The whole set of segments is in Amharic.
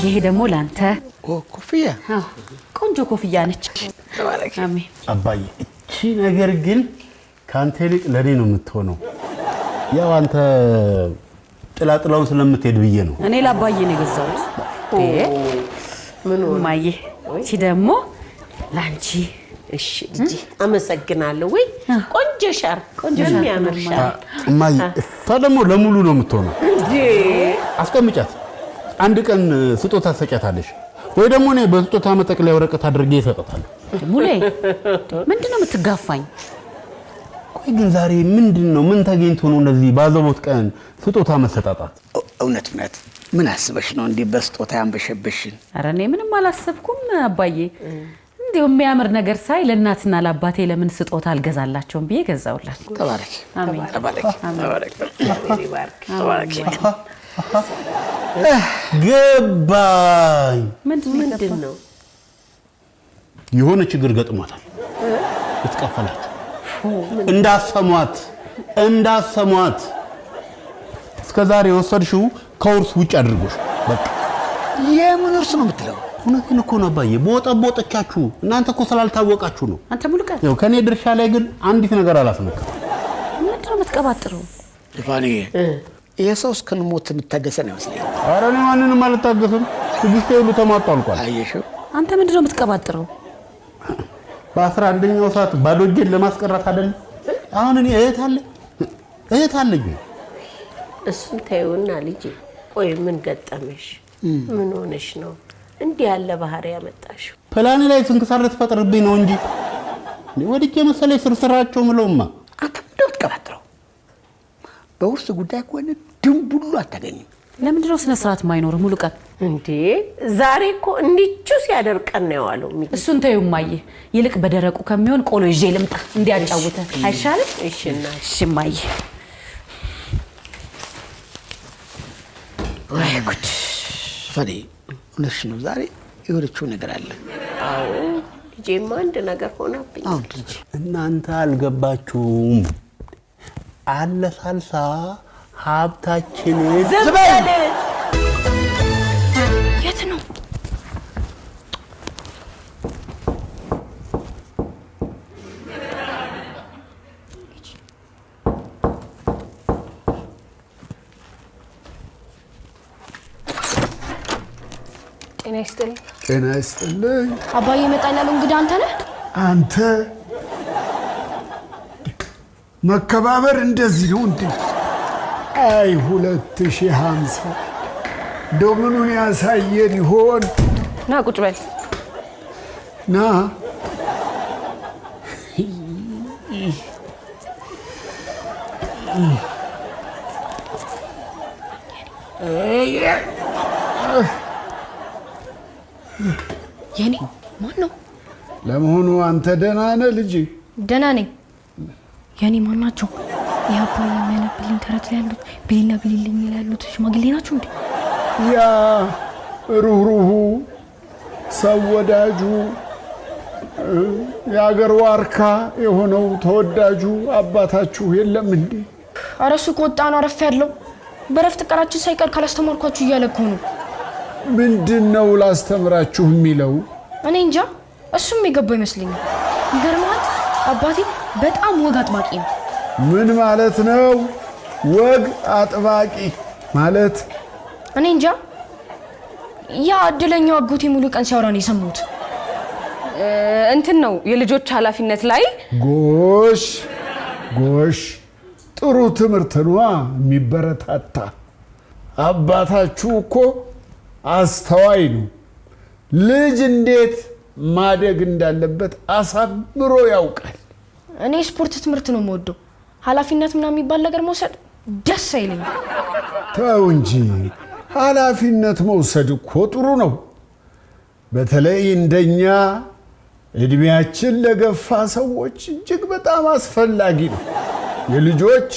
ይሄ ደግሞ ላንተ ኮፍያ ቆንጆ ኮፍያ ነች ተባረክ አሜን አባዬ እቺ ነገር ግን ካንተ ይልቅ ለኔ ነው የምትሆነው ያው አንተ ጥላጥላውን ስለምትሄድ ብዬ ነው እኔ ላባዬ ነው ገዛሁት ምን ማዬ እቺ ደግሞ ላንቺ እሺ ልጅ አመሰግናለሁ ወይ ቆንጆ ሻር የሚያምር ሻር ማይ ፈደሞ ለሙሉ ነው የምትሆነው አስቀምጫት አንድ ቀን ስጦታ ሰጫታለሽ ወይ ደግሞ እኔ በስጦታ መጠቅለያ ወረቀት አድርጌ ይሰጣታለሁ ሙሌ ምንድነው የምትጋፋኝ ቆይ ግን ዛሬ ምንድነው ምን ተገኝቶ ነው እንደዚህ ባዘቦት ቀን ስጦታ መሰጣጣት እውነት ምን አስበሽ ነው እንዴ በስጦታ ያንበሸበሽን አረ እኔ ምንም አላሰብኩም አባዬ እንደው የሚያምር ነገር ሳይ ለእናትና ለአባቴ ለምን ስጦታ አልገዛላቸውም ብዬ ገዛውላችሁ ተባረክ አሜን ተባረክ ተባረክ ገባኝ ምንድነው የሆነ ችግር ገጥሟታል እትቀፈላት እንዳሰሟት እስከዛሬ ወሰድሽው ከውርስ ውጭ አድርጎሽ በቃ የምን ውርስ ነው የምትለው እውነቴን እኮ ነው አባዬ ቦጣቦጣቻችሁ እናንተ እኮ ስላልታወቃችሁ ነው አንተ ሙሉቀን ያው ከኔ ድርሻ ላይ ግን አንዲት ነገር አላስነካም ምንድነው የምትቀባጥረው ልፋኔ የሰው እስከንሞት የምታገሰን አይመስልኝ ኧረ እኔ ማንንም አልታገስም ትግስቴ ሁሉ ተሟጦ አልቋል አየሽው አንተ ምንድነው የምትቀባጥረው በ11ኛው ሰዓት ባዶ እጄን ለማስቀረት አይደል አሁን እኔ እህት አለኝ እሱን ታዩና ልጅ ቆይ ምን ገጠመሽ ምን ሆነሽ ነው እንዲህ ያለ ባህሪ ያመጣሽው ፕላን ላይ ስንክሳር ተፈጥርብኝ ነው እንጂ ወዲጄ መሰለኝ ስርስራቸው ምለውማ አንተ ምንድነው የምትቀባጥረው በውርስ ጉዳይ ከሆነ ድንቡሉ አታገኝም ለምንድነው ስነ ስርዓት ማይኖር ሙሉቀን እንዴ ዛሬ እኮ እንዲቹ ሲያደርቀን ነው ያለው እሱን ተይው ማዬ ይልቅ በደረቁ ከሚሆን ቆሎ ይዤ ልምጣ እንዲያጫውተ አይሻልም እሺ ማዬ ወይ ጉድ ፈሪ እነሱ ነው ዛሬ የወለችው ነገር አለ አዎ ልጄማ አንድ ነገር ሆነብኝ አሁን ልጅ እናንተ አልገባችሁም አለ ሳልሳ ሀብታችን ዘበለ የት ነው ጤና ይስጥልኝ አባዬ መጣላሉ እንግዲህ አንተ ነህ አንተ መከባበር እንደዚህ ነው እንዴ አይ 2050 ዶምኑን ያሳየን ይሆን ና ቁጭ በል ና የኔ ማን ነው ለመሆኑ አንተ ደህና ነህ ልጅ ደህና ነኝ የኔ ማን ናቸው ያባዬ የሚያነብልኝ ተረት ላይ ያሉት ቢሊና ቢሊልኝ ያሉት ሽማግሌ ናቸው እንዴ ያ ሩህሩሁ ሰው ወዳጁ የአገር ዋርካ የሆነው ተወዳጁ አባታችሁ የለም እንዴ አረሱ ቆጣ ነው አረፍ ያለው በረፍት ቀራችን ሳይቀር ካላስተማርኳችሁ እያለ እኮ ነው ምንድነው ላስተምራችሁ የሚለው እኔ እንጃ እሱም የገባው ይመስለኛል ይገርማል አባቴ በጣም ወግ አጥባቂ ነው ምን ማለት ነው ወግ አጥባቂ ማለት እኔ እንጃ ያ እድለኛው አጎቴ ሙሉ ቀን ሲያወራ ነው የሰማሁት እንትን ነው የልጆች ኃላፊነት ላይ ጎሽ ጥሩ ትምህርት ነው የሚበረታታ አባታችሁ እኮ አስተዋይ ነው ልጅ እንዴት ማደግ እንዳለበት አሳምሮ ያውቃል እኔ ስፖርት ትምህርት ነው የምወደው ኃላፊነት ምናምን የሚባል ነገር መውሰድ ደስ አይለኝም ተው እንጂ ኃላፊነት መውሰድ እኮ ጥሩ ነው በተለይ እንደኛ እድሜያችን ለገፋ ሰዎች እጅግ በጣም አስፈላጊ ነው የልጆች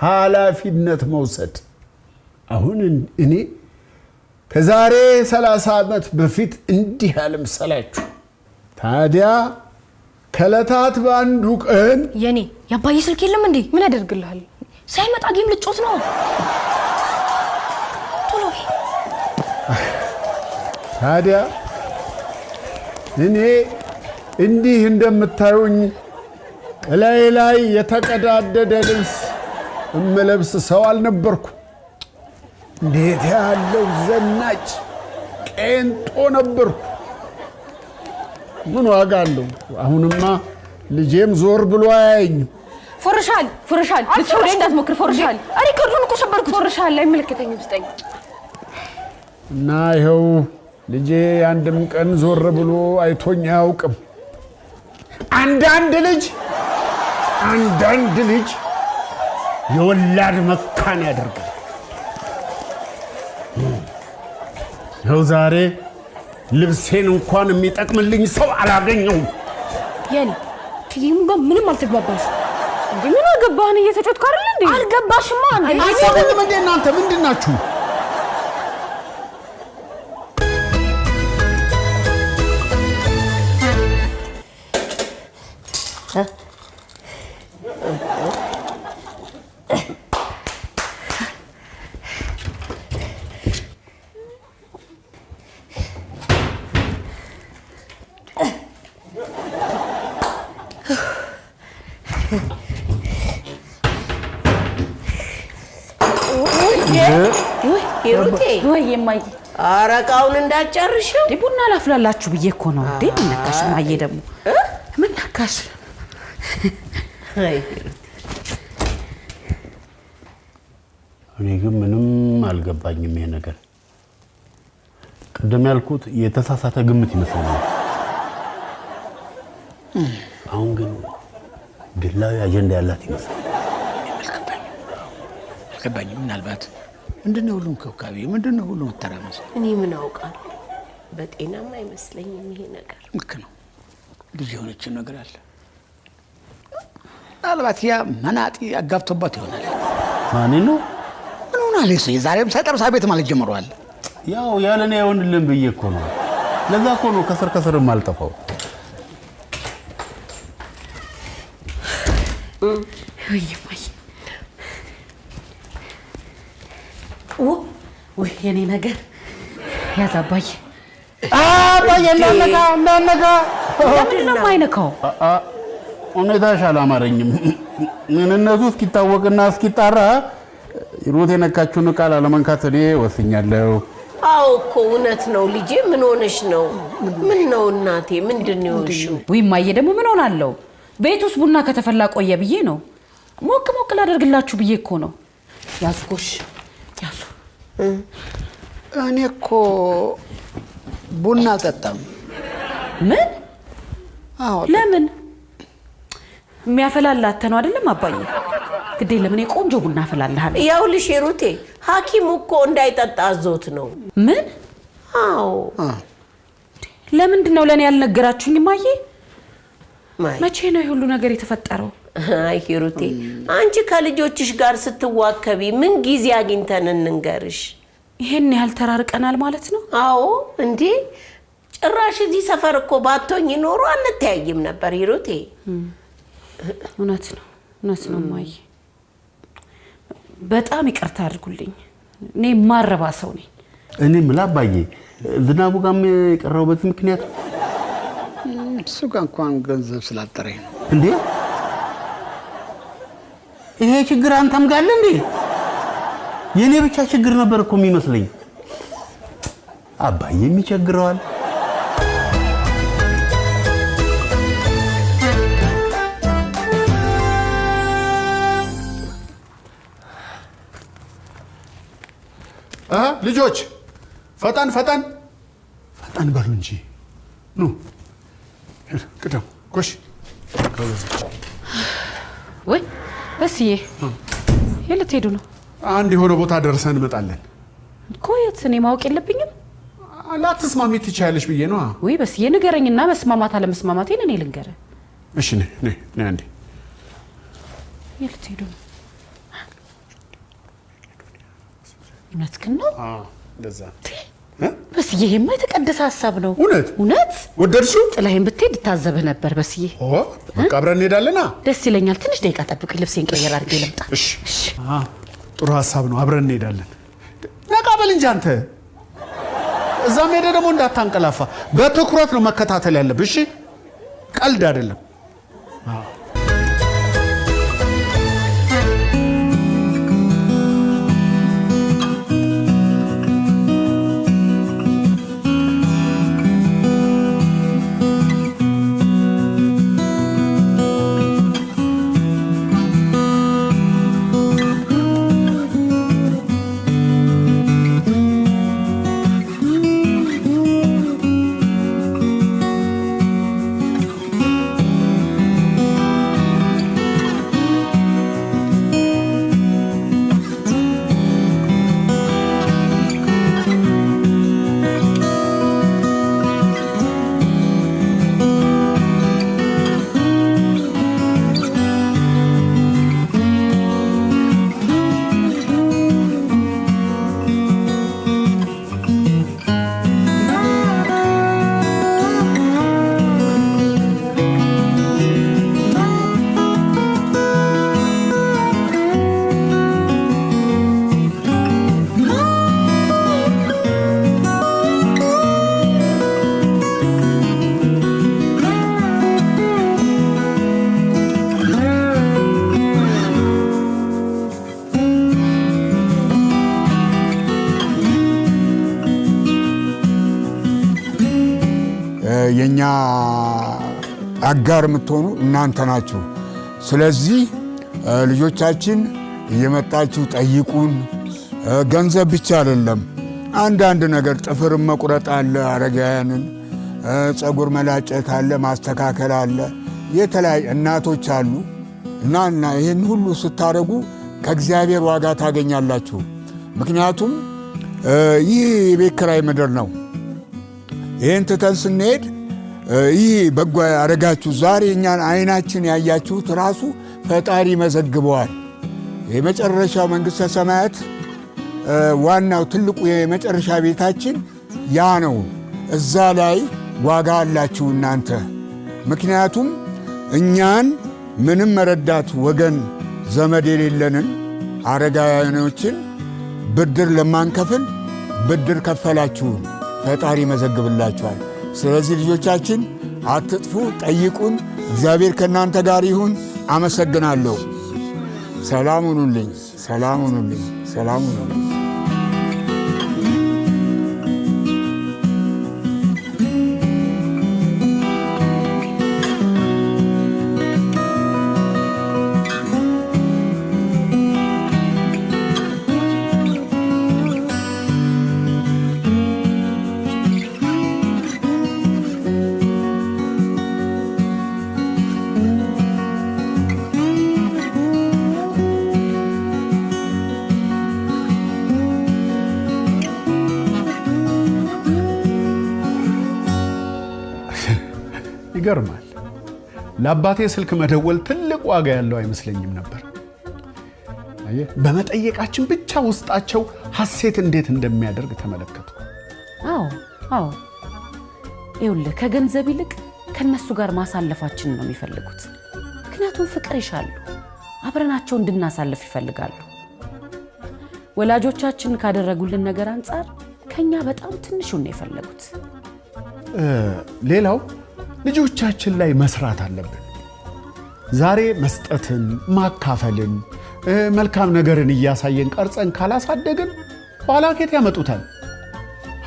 ኃላፊነት መውሰድ አሁን እኔ ከዛሬ 30 ዓመት በፊት እንዲህ አልመሰላችሁ ታዲያ ከለታት ባንዱ ቀን የኔ ያባዬ ስልክ የለም እንዴ ምን ያደርግልሃል ሳይመጣ ጌም ልጮት ነው ቶሎ ታዲያ እኔ እንዲህ እንደምታዩኝ ላይ የተቀዳደደ ልብስ እምለብስ ሰው አልነበርኩ። እንዴት ያለው ዘናጭ ቄንጦ ነበርኩ። ምን ዋጋ አለው? አሁንማ ልጄም ዞር ብሎ አያየኝም። ፎርሻል ልትወደ እንዳትሞክር ፎርሻል። አሪ ከዱን እኮ ሰበርኩት። ፎርሻል ላይ ምልክተኝ ውስጠኝ እና ይኸው ልጄ አንድም ቀን ዞር ብሎ አይቶኝ አያውቅም። አንዳንድ ልጅ የወላድ መካን ያደርጋል። ይኸው ዛሬ ልብሴን እንኳን የሚጠቅምልኝ ሰው አላገኘሁም። የኔ ከሊሙ ጋር ምንም አልተግባባሽ እንዴ? ምን አገባህን? እየተጮትኩ አይደል እንዴ? አልገባሽማ እንዴ? አይሰማኝም እንዴ? እናንተ ምንድን ናችሁ? ወይ የማይ አረቃውን እንዳጨርሽው ቡና ላፍላላችሁ ብዬ እኮ ነው እንዴ። ምን ነካሽ ማዬ? ደግሞ ምን ነካሽ? እኔ ግን ምንም አልገባኝም ይሄ ነገር። ቅድም ያልኩት የተሳሳተ ግምት ይመስለኛል። አሁን ግን ግላዊ አጀንዳ ያላት ይመስላል። አልገባኝም። ምናልባት ምንድነው ሁሉም ከውካቤ ምንድነው ሁሉም ተራመስ? እኔ ምን አውቃለሁ? በጤናም አይመስለኝም ይሄ ነገር። ልክ ነው። ልጅ የሆነችን ነገር አለ። ምናልባት ያ መናጢ አጋብቶባት ይሆናል። ማን ነው? ምን ሆናል? እሱ የዛሬም ሳይጠርሳ ቤት ማለት ጀምሯል። ያው ያለኔ አይሆንልም ብዬ እኮ ነው። ለዛ እኮ ነው ከስርም አልጠፋው። ወይ የኔ ነገር ያዝ አባዬ። እንዳነካ ለምንድን ነው የማይነካው? ሁኔታሽ አላማረኝም። ምንነቱ እስኪታወቅና እስኪጣራ ሩት የነካችውን ቃል አለመንካት እኔ ወስኛለሁ። አዎ እኮ እውነት ነው ልጄ። ምን ሆነሽ ነው? ምን ነው እናቴ? ምንድን ነው የሆንሽው? ወይ ማዬ ደግሞ ምን ሆናለሁ? ቤት ውስጥ ቡና ከተፈላ ቆየ ብዬ ነው። ሞቅ ላደርግላችሁ ብዬ እኮ ነው። ያዝጎሽ ያዙ። እኔ እኮ ቡና አልጠጣም። ምን? አዎ። ለምን? የሚያፈላላት ነው አይደለም አባዬ? ግዴ ለምን ቆንጆ ቡና አፈላልሃለሁ። ያውልሽ ሩቴ፣ ሐኪሙ እኮ እንዳይጠጣ አዞት ነው። ምን? አዎ። ለምንድን ነው ለኔ ያልነገራችሁኝ ማዬ? መቼ ነው ይሁሉ ነገር የተፈጠረው? አይ ሩቴ፣ አንቺ ከልጆችሽ ጋር ስትዋከቢ ምን ጊዜ አግኝተን እንንገርሽ? ይሄን ያህል ተራርቀናል ማለት ነው? አዎ እንዴ፣ ጭራሽ እዚህ ሰፈር እኮ ባቶኝ ኖሮ አንተያይም ነበር ሩቴ። እውነት ነው ማዬ። በጣም ይቅርታ አድርጉልኝ። እኔ ማረባ ሰው ነኝ። እኔ ምን አባዬ፣ ዝናቡ ጋርም የቀረውበት ምክንያት እሱ ጋር እንኳን ገንዘብ ስላጠረኝ ነው። እንዴ ይሄ ችግር አንተም ጋር አለ እንዴ? የኔ ብቻ ችግር ነበር እኮ የሚመስለኝ። አባዬ የሚቸግረዋል። ልጆች ፈጣን በሉ እንጂ ኑ ቅደም። ጎሽ ወይ በስዬ የት ሄዱ ነው? አንድ የሆነ ቦታ ደርሰን እንመጣለን እኮ። የት? እኔ ማወቅ የለብኝም። ላትስማሚ ትችያለሽ ብዬ ነው። ወይ በስዬ ንገረኝና መስማማት አለመስማማቴን እኔ ልንገርህ። እሺ ነይ አንዴ። የት ሄዱ ነው? እውነትህን ነው? እንደዛ በስዬ። ይሄማ የተቀደሰ ሀሳብ ነው። እውነት ወደድሽው? ጥላዬን ብትሄድ ታዘብህ ነበር በስዬ። በቃ አብረን እንሄዳለና ደስ ይለኛል። ትንሽ ደቂቃ ጠብቁኝ፣ ልብሴን ቀየር አድርጌ ልምጣ። እሺ። ጥሩ ሀሳብ ነው። አብረን እንሄዳለን። ነቃ በል እንጂ አንተ። እዛም ሄደ ደግሞ እንዳታንቀላፋ በትኩረት ነው መከታተል ያለብህ እሺ ቀልድ አይደለም የኛ አጋር የምትሆኑ እናንተ ናችሁ ስለዚህ ልጆቻችን እየመጣችሁ ጠይቁን ገንዘብ ብቻ አይደለም አንድ ነገር ጥፍር መቁረጥ አለ አረጋያንን ጸጉር መላጨት አለ ማስተካከል አለ የተለያየ እናቶች አሉ እና ይሄን ሁሉ ስታረጉ ከእግዚአብሔር ዋጋ ታገኛላችሁ ምክንያቱም ይህ የቤት ኪራይ ምድር ነው ይሄን ተተን ስንሄድ ይህ በጎ አረጋችሁ ዛሬ እኛን አይናችን ያያችሁት ራሱ ፈጣሪ መዘግበዋል የመጨረሻው መንግስተ ሰማያት ዋናው ትልቁ የመጨረሻ ቤታችን ያ ነው እዛ ላይ ዋጋ አላችሁ እናንተ ምክንያቱም እኛን ምንም መረዳት ወገን ዘመድ የሌለንን አረጋውያኖችን ብድር ለማንከፍል ብድር ከፈላችሁ ፈጣሪ መዘግብላችኋል ስለዚህ ልጆቻችን አትጥፉ ጠይቁን እግዚአብሔር ከናንተ ጋር ይሁን አመሰግናለሁ ሰላም ሁኑልኝ ሰላም ሁኑልኝ ሰላም ሁኑልኝ ይገርማል ለአባቴ ስልክ መደወል ትልቅ ዋጋ ያለው አይመስለኝም ነበር በመጠየቃችን ብቻ ውስጣቸው ሐሴት እንዴት እንደሚያደርግ ተመለከቱ አዎ ይኸውልህ ከገንዘብ ይልቅ ከነሱ ጋር ማሳለፋችን ነው የሚፈልጉት ምክንያቱም ፍቅር ይሻሉ አብረናቸው እንድናሳልፍ ይፈልጋሉ ወላጆቻችን ካደረጉልን ነገር አንፃር ከኛ በጣም ትንሹን ነው የፈለጉት ሌላው ልጆቻችን ላይ መስራት አለብን ዛሬ መስጠትን ማካፈልን መልካም ነገርን እያሳየን ቀርጸን ካላሳደግን ኋላ ከት ያመጡታል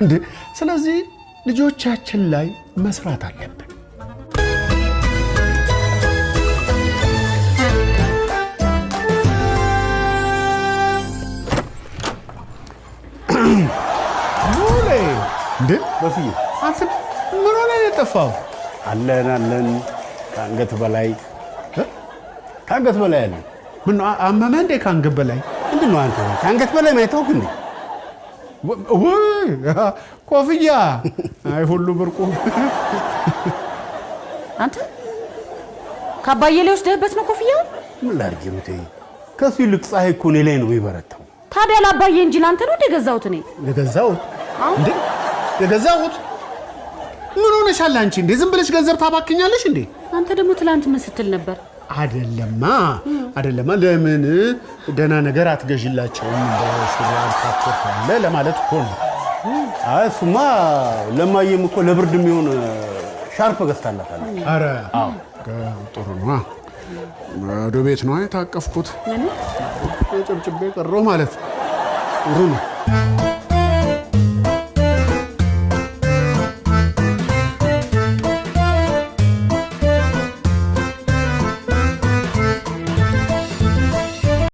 እንዴ ስለዚህ ልጆቻችን ላይ መስራት አለብን ሙሌ እንዴ በፍዬ አንተ ምን ሆነ የጠፋው አለን ከአንገት በላይ አለ ምን አመመ እንዴ ከአንገት በላይ ምንድነው አንተ ከአንገት በላይ ማይተውክ እንዴ ወይ ኮፍያ አይ ሁሉ ብርቁ አንተ ካባዬ ላይ ወስደህበት ነው ኮፍያ ምን ላድርግ ምቴ ከሱ ይልቅ ፀሐይ እኮ እኔ ላይ ነው የሚበረታው ታዲያ ላባዬ እንጂ ላንተ ነው የገዛሁት እኔ የገዛሁት ምን ሆነሻል አንቺ እንዴ ዝም ብለሽ ገንዘብ ታባክኛለሽ እንዴ አንተ ደግሞ ትላንት ምን ስትል ነበር አይደለማ ለምን ደና ነገር አትገዥላቸውም እንደሽራር ካፖርት አለ ለማለት እኮ ነው አይ እሱማ ለማየም እኮ ለብርድ የሚሆን ሻርፕ ገዝታላታለች። ኧረ ጥሩ ነው። ወደ ቤት ነው የታቀፍኩት። ጭብጭቤ ቀረሁ ማለት ጥሩ ነው።